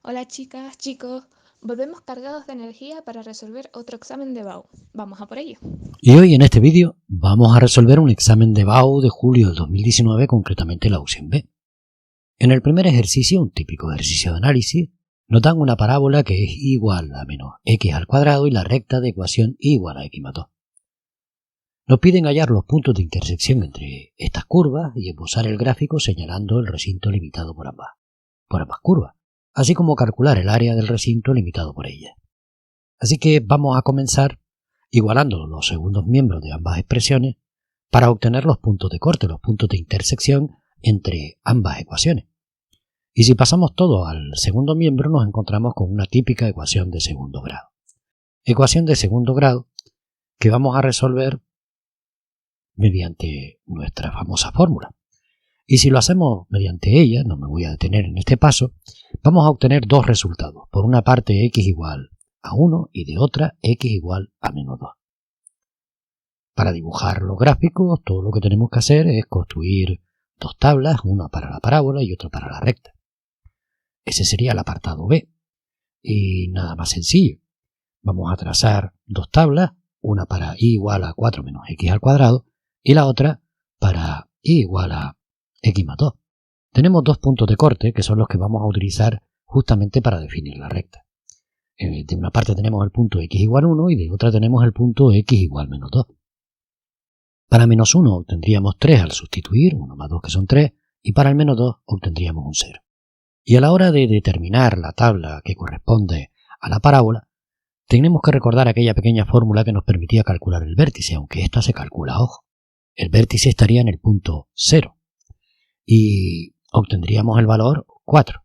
Hola chicas, chicos, volvemos cargados de energía para resolver otro examen de BAU. Vamos a por ello. Y hoy en este vídeo vamos a resolver un examen de BAU de julio del 2019, concretamente la opción B. En el primer ejercicio, un típico ejercicio de análisis, nos dan una parábola que es igual a menos x al cuadrado y la recta de ecuación igual a x más 2. Nos piden hallar los puntos de intersección entre estas curvas y esbozar el gráfico señalando el recinto limitado por ambas curvas, así como calcular el área del recinto limitado por ellas. Así que vamos a comenzar igualando los segundos miembros de ambas expresiones para obtener los puntos de corte, los puntos de intersección entre ambas ecuaciones. Y si pasamos todo al segundo miembro nos encontramos con una típica ecuación de segundo grado. Ecuación de segundo grado que vamos a resolver mediante nuestra famosa fórmula. Y si lo hacemos mediante ella, no me voy a detener en este paso, vamos a obtener dos resultados. Por una parte x igual a 1 y de otra x igual a menos 2. Para dibujar los gráficos, todo lo que tenemos que hacer es construir dos tablas, una para la parábola y otra para la recta. Ese sería el apartado B. Y nada más sencillo. Vamos a trazar dos tablas, una para y igual a 4 menos x al cuadrado y la otra para y igual a x más 2. Tenemos dos puntos de corte que son los que vamos a utilizar justamente para definir la recta. De una parte tenemos el punto x igual 1 y de otra tenemos el punto x igual menos 2. Para menos 1 obtendríamos 3 al sustituir, 1 más 2 que son 3, y para el menos 2 obtendríamos un 0. Y a la hora de determinar la tabla que corresponde a la parábola, tenemos que recordar aquella pequeña fórmula que nos permitía calcular el vértice, aunque esta se calcula a ojo. El vértice estaría en el punto 0 y obtendríamos el valor 4.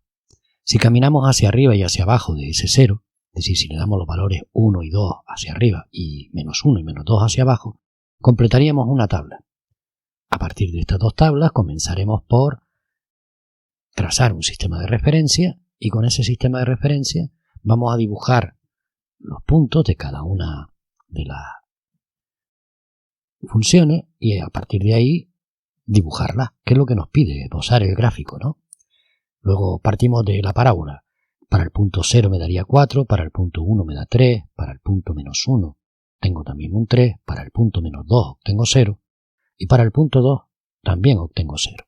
Si caminamos hacia arriba y hacia abajo de ese 0, es decir, si le damos los valores 1 y 2 hacia arriba y menos 1 y menos 2 hacia abajo, completaríamos una tabla. A partir de estas dos tablas comenzaremos por trazar un sistema de referencia y con ese sistema de referencia vamos a dibujar los puntos de cada una de las funciones y a partir de ahí dibujarlas, que es lo que nos pide, esbozar el gráfico, ¿no? Luego partimos de la parábola. Para el punto 0 me daría 4, para el punto 1 me da 3, para el punto menos 1 tengo también un 3, para el punto menos 2 obtengo 0 y para el punto 2 también obtengo 0.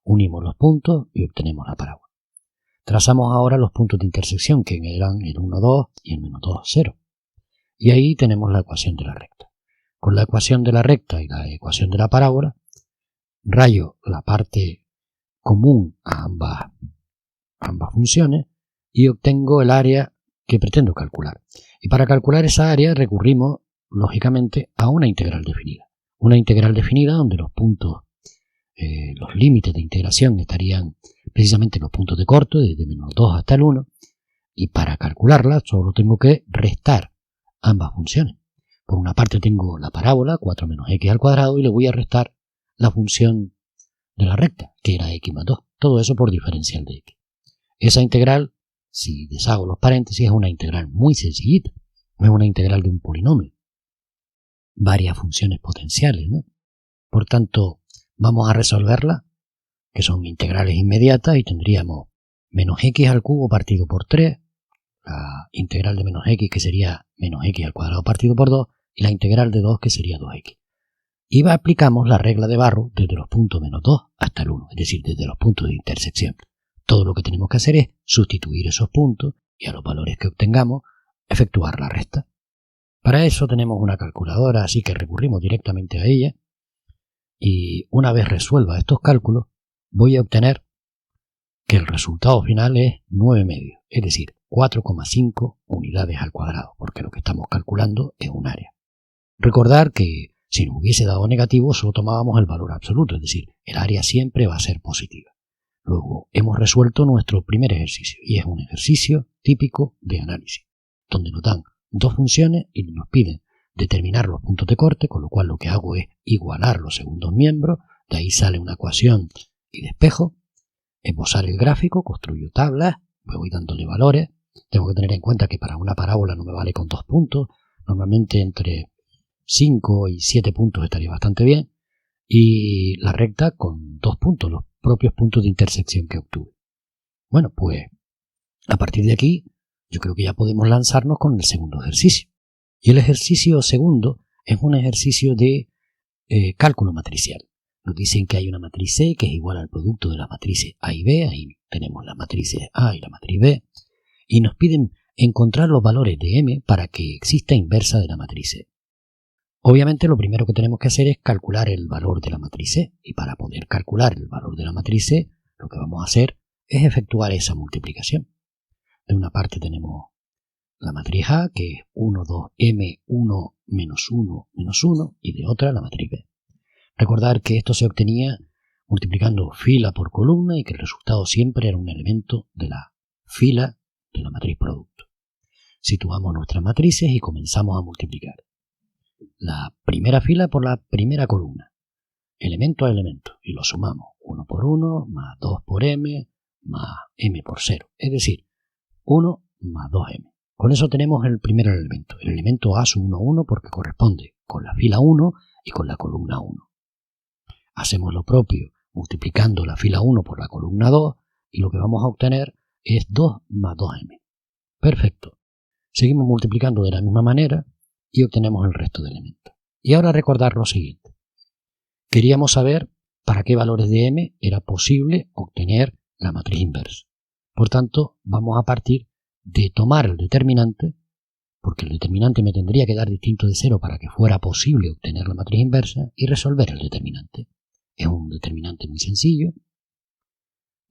Unimos los puntos y obtenemos la parábola. Trazamos ahora los puntos de intersección que eran el 1, 2 y el menos 2, 0. Y ahí tenemos la ecuación de la recta. Con la ecuación de la recta y la ecuación de la parábola, rayo la parte común a ambas funciones y obtengo el área que pretendo calcular. Y para calcular esa área recurrimos, lógicamente, a una integral definida. Una integral definida donde los puntos, los límites de integración estarían precisamente los puntos de corte, desde menos 2 hasta el 1, y para calcularla solo tengo que restar ambas funciones. Por una parte tengo la parábola, 4 menos x al cuadrado, y le voy a restar la función de la recta, que era x más 2. Todo eso por diferencial de x. Esa integral, si deshago los paréntesis, es una integral muy sencillita. No es una integral de un polinomio. Varias funciones potenciales, ¿no? Por tanto, vamos a resolverla, que son integrales inmediatas, y tendríamos menos x al cubo partido por 3, la integral de menos x que sería menos x al cuadrado partido por 2, y la integral de 2 que sería 2x. Y aplicamos la regla de Barrow desde los puntos menos 2 hasta el 1, es decir, desde los puntos de intersección. Todo lo que tenemos que hacer es sustituir esos puntos y a los valores que obtengamos efectuar la resta. Para eso tenemos una calculadora, así que recurrimos directamente a ella y una vez resuelva estos cálculos voy a obtener que el resultado final es 9 medios, es decir, 4,5 unidades al cuadrado, porque lo que estamos calculando es un área. Recordar que si nos hubiese dado negativo solo tomábamos el valor absoluto, es decir, el área siempre va a ser positiva. Luego hemos resuelto nuestro primer ejercicio y es un ejercicio típico de análisis, donde nos dan dos funciones y nos piden determinar los puntos de corte, con lo cual lo que hago es igualar los segundos miembros, de ahí sale una ecuación y despejo, esbozar el gráfico, construyo tablas, me voy dándole valores, tengo que tener en cuenta que para una parábola no me vale con 2 puntos, normalmente entre 5 y 7 puntos estaría bastante bien, y la recta con 2 puntos, los propios puntos de intersección que obtuve. Bueno, pues A partir de aquí, yo creo que ya podemos lanzarnos con el segundo ejercicio. Y el ejercicio segundo es un ejercicio de cálculo matricial. Nos dicen que hay una matriz C que es igual al producto de las matrices A y B. Ahí tenemos las matrices A y la matriz B. Y nos piden encontrar los valores de M para que exista inversa de la matriz C. Obviamente lo primero que tenemos que hacer es calcular el valor de la matriz C. Y para poder calcular el valor de la matriz C, lo que vamos a hacer es efectuar esa multiplicación. De una parte tenemos la matriz A, que es 1, 2, M, 1, menos 1, menos 1, y de otra la matriz B. Recordar que esto se obtenía multiplicando fila por columna y que el resultado siempre era un elemento de la fila de la matriz producto. Situamos nuestras matrices y comenzamos a multiplicar. La primera fila por la primera columna, elemento a elemento, y lo sumamos 1 por 1, más 2 por M, más M por 0, es decir, 1 más 2M. Con eso tenemos el primer elemento. El elemento A sub 1, 1 porque corresponde con la fila 1 y con la columna 1. Hacemos lo propio multiplicando la fila 1 por la columna 2 y lo que vamos a obtener es 2 más 2M. Perfecto. Seguimos multiplicando de la misma manera y obtenemos el resto de elementos. Y ahora recordar lo siguiente. Queríamos saber para qué valores de M era posible obtener la matriz inversa. Por tanto, vamos a partir de tomar el determinante, porque el determinante me tendría que dar distinto de 0 para que fuera posible obtener la matriz inversa, y resolver el determinante. Es un determinante muy sencillo,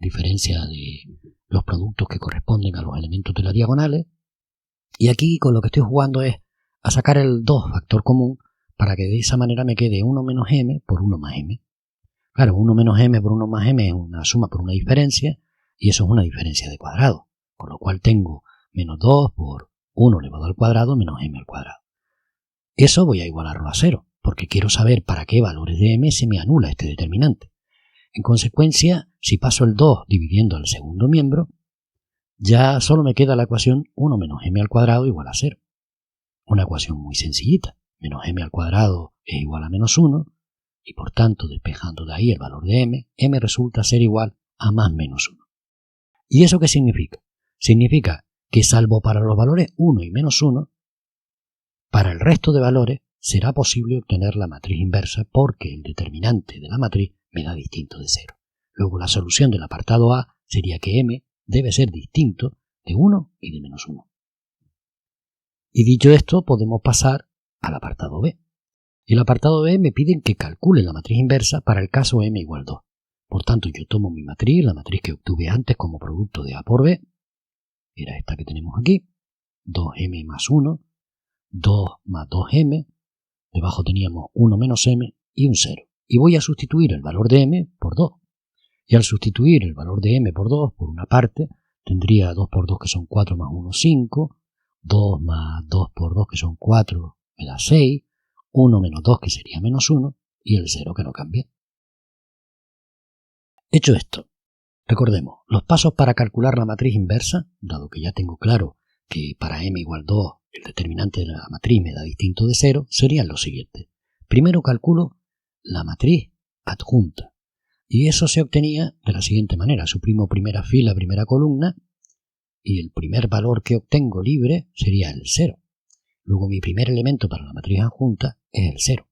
diferencia de los productos que corresponden a los elementos de las diagonales, y aquí con lo que estoy jugando es a sacar el 2 factor común para que de esa manera me quede 1 menos m por 1 más m. Claro, 1 menos m por 1 más m es una suma por una diferencia, y eso es una diferencia de cuadrado, con lo cual tengo menos 2 por 1 elevado al cuadrado menos m al cuadrado. Eso voy a igualarlo a 0, porque quiero saber para qué valores de m se me anula este determinante. En consecuencia, si paso el 2 dividiendo el segundo miembro, ya solo me queda la ecuación 1 menos m al cuadrado igual a 0. Una ecuación muy sencillita. Menos m al cuadrado es igual a menos 1, y por tanto, despejando de ahí el valor de m, m resulta ser igual a más menos 1. ¿Y eso qué significa? Significa que salvo para los valores 1 y menos 1, para el resto de valores será posible obtener la matriz inversa porque el determinante de la matriz me da distinto de 0. Luego la solución del apartado A sería que m debe ser distinto de 1 y de menos 1. Y dicho esto, podemos pasar al apartado B. El apartado B me piden que calcule la matriz inversa para el caso m igual 2. Por tanto, yo tomo mi matriz, la matriz que obtuve antes como producto de A por B, era esta que tenemos aquí, 2m más 1, 2 más 2m, debajo teníamos 1 menos m y un 0. Y voy a sustituir el valor de m por 2. Y al sustituir el valor de m por 2, por una parte, tendría 2 por 2 que son 4 más 1, 5, 2 más 2 por 2 que son 4 me da 6, 1 menos 2 que sería menos 1 y el 0 que no cambia. Hecho esto, recordemos, los pasos para calcular la matriz inversa, dado que ya tengo claro que para m igual 2 el determinante de la matriz me da distinto de 0, serían los siguientes. Primero calculo la matriz adjunta, y eso se obtenía de la siguiente manera. Suprimo primera fila, primera columna, y el primer valor que obtengo libre sería el 0. Luego mi primer elemento para la matriz adjunta es el 0.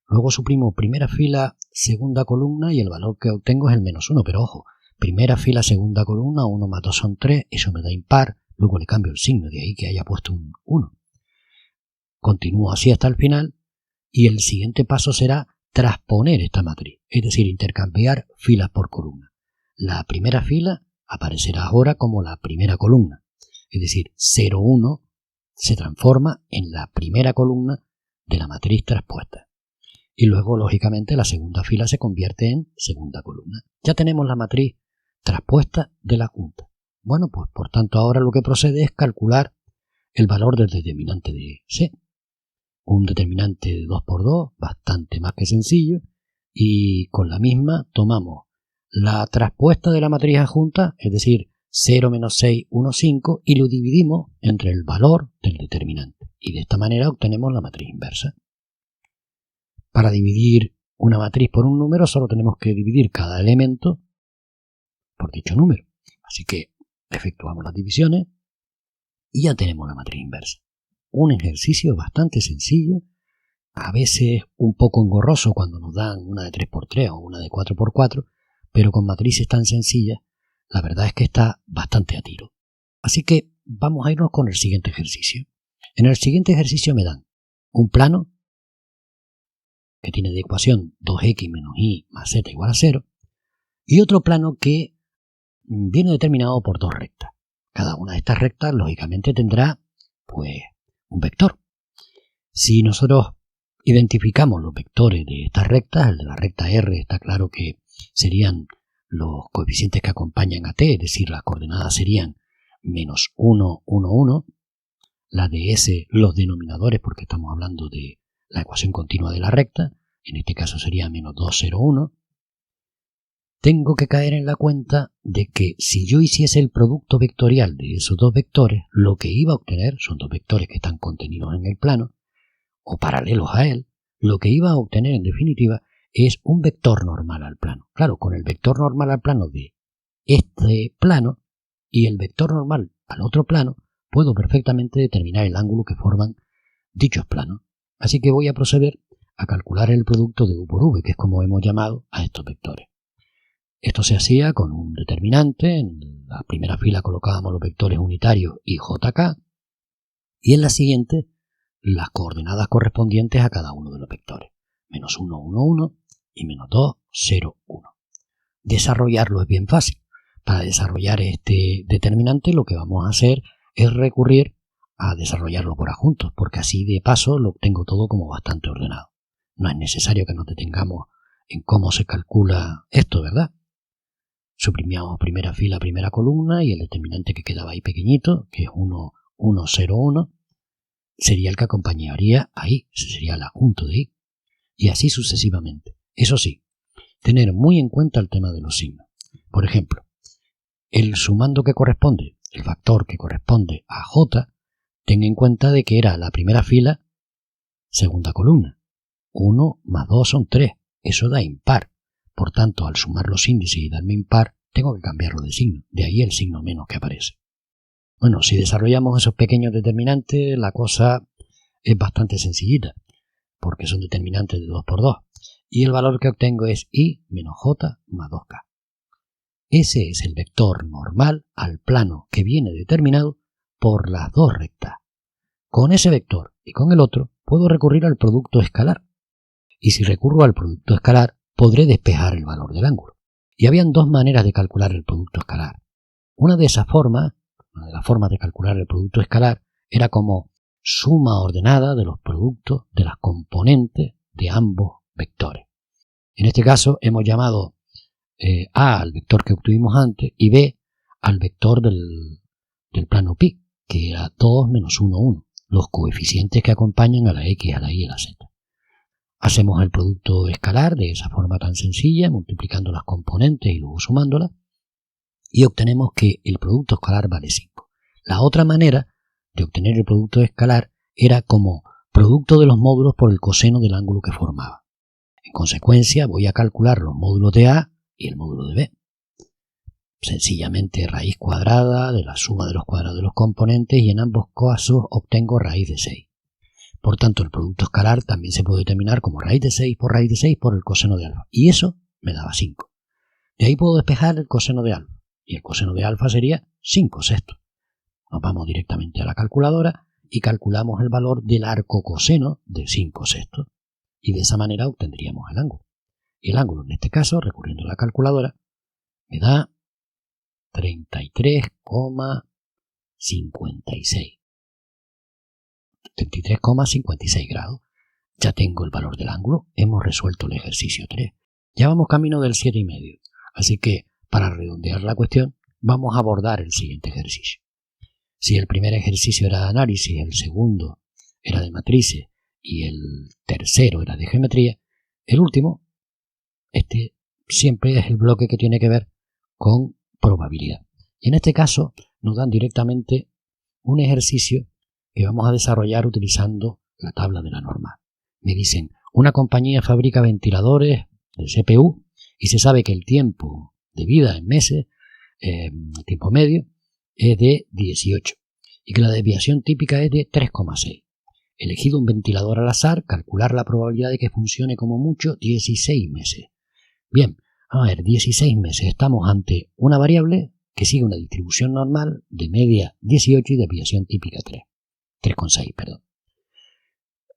Luego suprimo primera fila, segunda columna y el valor que obtengo es el menos 1. Pero ojo, primera fila, segunda columna, 1 más 2 son 3, eso me da impar. Luego le cambio el signo, de ahí que haya puesto un 1. Continúo así hasta el final y el siguiente paso será transponer esta matriz, es decir, intercambiar filas por columna. La primera fila aparecerá ahora como la primera columna, es decir, 0, 1 se transforma en la primera columna de la matriz traspuesta. Y luego, lógicamente, la segunda fila se convierte en segunda columna. Ya tenemos la matriz traspuesta de la adjunta. Bueno, pues por tanto ahora lo que procede es calcular el valor del determinante de C. Un determinante de 2 por 2, bastante más que sencillo, y con la misma tomamos la traspuesta de la matriz adjunta, es decir, 0 menos 6, 1, 5, y lo dividimos entre el valor del determinante. Y de esta manera obtenemos la matriz inversa. Para dividir una matriz por un número solo tenemos que dividir cada elemento por dicho número. Así que efectuamos las divisiones y ya tenemos la matriz inversa. Un ejercicio bastante sencillo, a veces un poco engorroso cuando nos dan una de 3×3 o una de 4×4, pero con matrices tan sencillas, la verdad es que está bastante a tiro. Así que vamos a irnos con el siguiente ejercicio. En el siguiente ejercicio me dan un plano que tiene de ecuación 2x menos y más z igual a 0 y otro plano que viene determinado por dos rectas. Cada una de estas rectas lógicamente tendrá pues un vector. Si nosotros identificamos los vectores de estas rectas, el de la recta R está claro que serían los coeficientes que acompañan a t, es decir, las coordenadas serían menos 1, 1, 1. La de S, los denominadores, porque estamos hablando de la ecuación continua de la recta, en este caso sería menos 2, 0, 1. Tengo que caer en la cuenta de que si yo hiciese el producto vectorial de esos dos vectores, lo que iba a obtener, son dos vectores que están contenidos en el plano, o paralelos a él, lo que iba a obtener en definitiva es un vector normal al plano. Claro, con el vector normal al plano de este plano y el vector normal al otro plano, puedo perfectamente determinar el ángulo que forman dichos planos. Así que voy a proceder a calcular el producto de u por v, que es como hemos llamado a estos vectores. Esto se hacía con un determinante, en la primera fila colocábamos los vectores unitarios y jk, y en la siguiente las coordenadas correspondientes a cada uno de los vectores, menos 1, 1, 1 y menos 2, 0, 1. Desarrollarlo es bien fácil. Para desarrollar este determinante lo que vamos a hacer es recurrir a desarrollarlo por adjuntos, porque así de paso lo obtengo todo como bastante ordenado. No es necesario que nos detengamos en cómo se calcula esto, ¿verdad? Suprimíamos primera fila, primera columna y el determinante que quedaba ahí pequeñito, que es 1, 1, 0, 1, sería el que acompañaría a i, ese sería el adjunto de i, y así sucesivamente. Eso sí, tener muy en cuenta el tema de los signos. Por ejemplo, el sumando que corresponde, el factor que corresponde a j, ten en cuenta de que era la primera fila, segunda columna. 1 más 2 son 3, eso da impar. Por tanto, al sumar los índices y darme impar, tengo que cambiarlo de signo. De ahí el signo menos que aparece. Bueno, si desarrollamos esos pequeños determinantes, la cosa es bastante sencillita, porque son determinantes de 2 por 2. Y el valor que obtengo es i menos j más 2k. Ese es el vector normal al plano que viene determinado por las dos rectas. Con ese vector y con el otro puedo recurrir al producto escalar. Y si recurro al producto escalar, podré despejar el valor del ángulo. Y habían dos maneras de calcular el producto escalar. Una de las formas de calcular el producto escalar era como suma ordenada de los productos de las componentes de ambos vectores. En este caso hemos llamado A al vector que obtuvimos antes y B al vector del plano pi, que era 2 menos 1, 1, los coeficientes que acompañan a la x, a la y y a la z. Hacemos el producto escalar de esa forma tan sencilla, multiplicando las componentes y luego sumándolas, y obtenemos que el producto escalar vale 5. La otra manera de obtener el producto escalar era como producto de los módulos por el coseno del ángulo que formaba. En consecuencia, voy a calcular los módulos de A y el módulo de B. Sencillamente raíz cuadrada de la suma de los cuadrados de los componentes y en ambos casos obtengo raíz de 6. Por tanto, el producto escalar también se puede determinar como raíz de 6 por el coseno de alfa. Y eso me daba 5. De ahí puedo despejar el coseno de alfa. Y el coseno de alfa sería 5 sextos. Nos vamos directamente a la calculadora y calculamos el valor del arco coseno de 5 sextos. Y de esa manera obtendríamos el ángulo. Y el ángulo, en este caso, recurriendo a la calculadora, me da 33,56. 33,56 grados. Ya tengo el valor del ángulo. Hemos resuelto el ejercicio 3. Ya vamos camino del 7,5. Así que, para redondear la cuestión, vamos a abordar el siguiente ejercicio. Si el primer ejercicio era de análisis, el segundo era de matrices y el tercero era de geometría, el último, este siempre es el bloque que tiene que ver con probabilidad. Y en este caso nos dan directamente un ejercicio que vamos a desarrollar utilizando la tabla de la norma. Me dicen, una compañía fabrica ventiladores de CPU y se sabe que el tiempo de vida en meses, tiempo medio, es de 18 y que la desviación típica es de 3,6. Elegido un ventilador al azar, calcular la probabilidad de que funcione como mucho 16 meses. Bien, a ver, 16 meses. Estamos ante una variable que sigue una distribución normal de media 18 y desviación típica 3,6, perdón.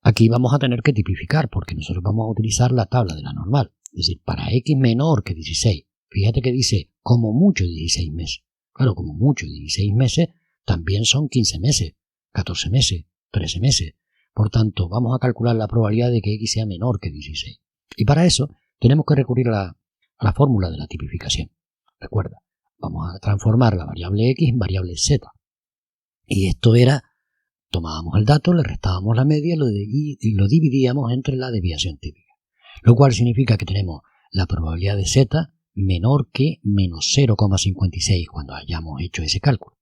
Aquí vamos a tener que tipificar porque nosotros vamos a utilizar la tabla de la normal. Es decir, para x menor que 16, fíjate que dice como mucho 16 meses. Claro, como mucho 16 meses también son 15 meses, 14 meses, 13 meses. Por tanto, vamos a calcular la probabilidad de que x sea menor que 16. Y para eso tenemos que recurrir a la fórmula de la tipificación. Recuerda, vamos a transformar la variable x en variable z. Y esto era, tomábamos el dato, le restábamos la media y lo dividíamos entre la desviación típica. Lo cual significa que tenemos la probabilidad de z menor que menos 0,56 cuando hayamos hecho ese cálculo.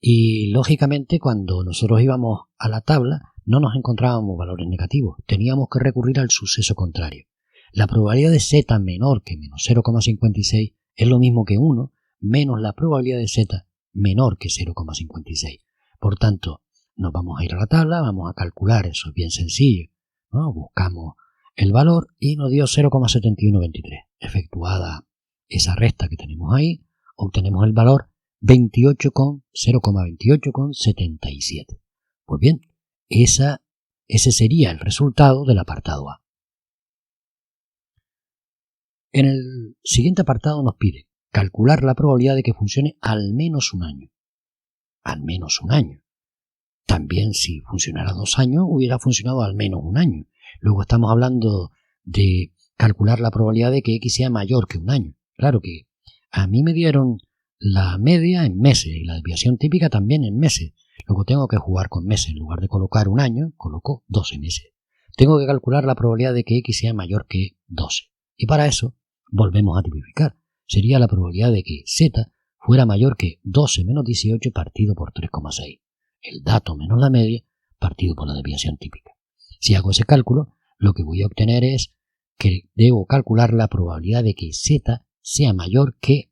Y lógicamente cuando nosotros íbamos a la tabla no nos encontrábamos valores negativos, teníamos que recurrir al suceso contrario. La probabilidad de z menor que menos 0,56 es lo mismo que 1 menos la probabilidad de z menor que 0,56. Por tanto, nos vamos a ir a la tabla, vamos a calcular, eso es bien sencillo, ¿no? Buscamos el valor y nos dio 0,7123. Efectuada esa resta que tenemos ahí, obtenemos el valor 0,28,77. Pues bien, ese sería el resultado del apartado A. En el siguiente apartado nos pide calcular la probabilidad de que funcione al menos un año. Al menos un año. También si funcionara 2 años hubiera funcionado al menos un año. Luego estamos hablando de calcular la probabilidad de que x sea mayor que un año. Claro que a mí me dieron la media en meses y la desviación típica también en meses. Luego tengo que jugar con meses. En lugar de colocar un año, coloco 12 meses. Tengo que calcular la probabilidad de que x sea mayor que 12. Y para eso volvemos a tipificar. Sería la probabilidad de que z fuera mayor que 12 menos 18 partido por 3,6. El dato menos la media partido por la desviación típica. Si hago ese cálculo, lo que voy a obtener es que debo calcular la probabilidad de que z sea mayor que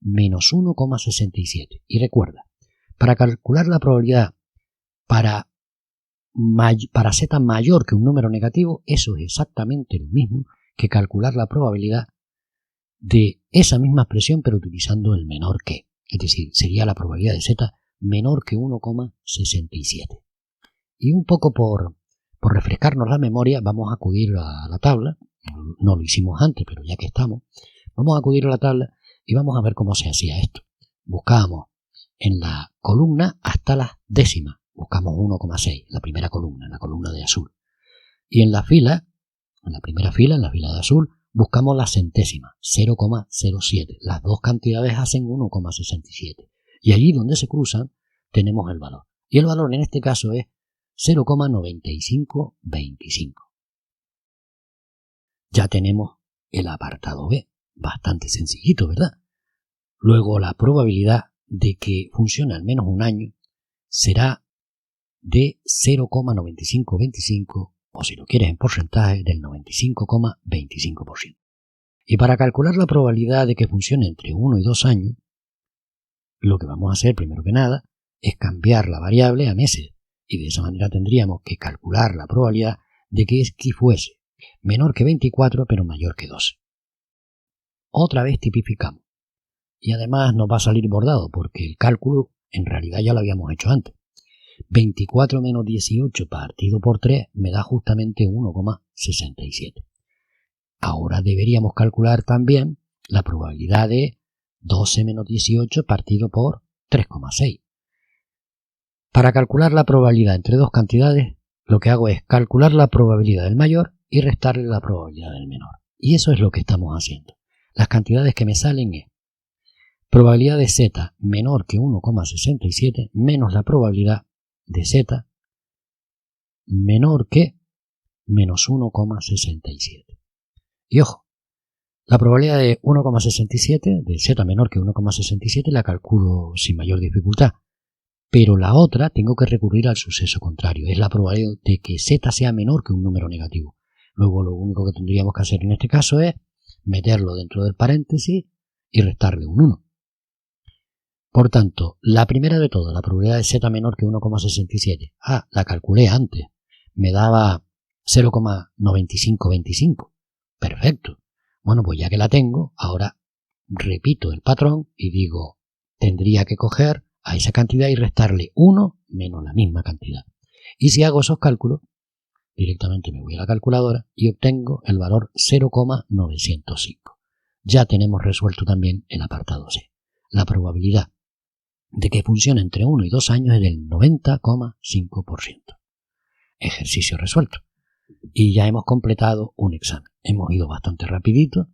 menos 1,67. Y recuerda, para calcular la probabilidad para z mayor que un número negativo, eso es exactamente lo mismo que calcular la probabilidad de esa misma expresión pero utilizando el menor que. Es decir, sería la probabilidad de z menor que 1,67. Y un poco por refrescarnos la memoria, vamos a acudir a la tabla. No lo hicimos antes, pero ya que estamos, vamos a acudir a la tabla y vamos a ver cómo se hacía esto. Buscábamos en la columna hasta las décimas. Buscamos 1,6, la primera columna, en la columna de azul. Y en la fila, en la primera fila, en la fila de azul, buscamos la centésima, 0,07. Las dos cantidades hacen 1,67. Y allí donde se cruzan tenemos el valor. Y el valor en este caso es 0,9525. Ya tenemos el apartado B. Bastante sencillito, ¿verdad? Luego la probabilidad de que funcione al menos un año será de 0,9525 o si lo quieres en porcentaje del 95,25%. Y para calcular la probabilidad de que funcione entre 1 y 2 años, lo que vamos a hacer primero que nada es cambiar la variable a meses y de esa manera tendríamos que calcular la probabilidad de que x fuese menor que 24 pero mayor que 12. Otra vez tipificamos y además nos va a salir bordado porque el cálculo en realidad ya lo habíamos hecho antes. 24 menos 18 partido por 3 me da justamente 1,67. Ahora deberíamos calcular también la probabilidad de 12 menos 18 partido por 3,6. Para calcular la probabilidad entre dos cantidades, lo que hago es calcular la probabilidad del mayor y restarle la probabilidad del menor. Y eso es lo que estamos haciendo. Las cantidades que me salen es probabilidad de z menor que 1,67 menos la probabilidad de z menor que menos 1,67. Y ojo, la probabilidad de 1,67, de z menor que 1,67, la calculo sin mayor dificultad. Pero la otra tengo que recurrir al suceso contrario. Es la probabilidad de que z sea menor que un número negativo. Luego lo único que tendríamos que hacer en este caso es meterlo dentro del paréntesis y restarle un 1. Por tanto, la primera de todo, la probabilidad de z menor que 1,67. La calculé antes. Me daba 0,9525. Perfecto. Bueno, pues ya que la tengo, ahora repito el patrón y digo, tendría que coger a esa cantidad y restarle 1 menos la misma cantidad. Y si hago esos cálculos, directamente me voy a la calculadora y obtengo el valor 0,905. Ya tenemos resuelto también el apartado C. La probabilidad de que funcione entre 1 y 2 años es del 90,5%. Ejercicio resuelto. Y ya hemos completado un examen. Hemos ido bastante rapidito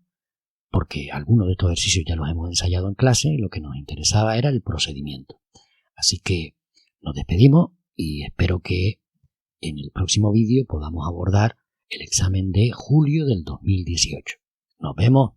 porque algunos de estos ejercicios ya los hemos ensayado en clase y lo que nos interesaba era el procedimiento. Así que nos despedimos y espero que en el próximo vídeo podamos abordar el examen de julio del 2018. Nos vemos.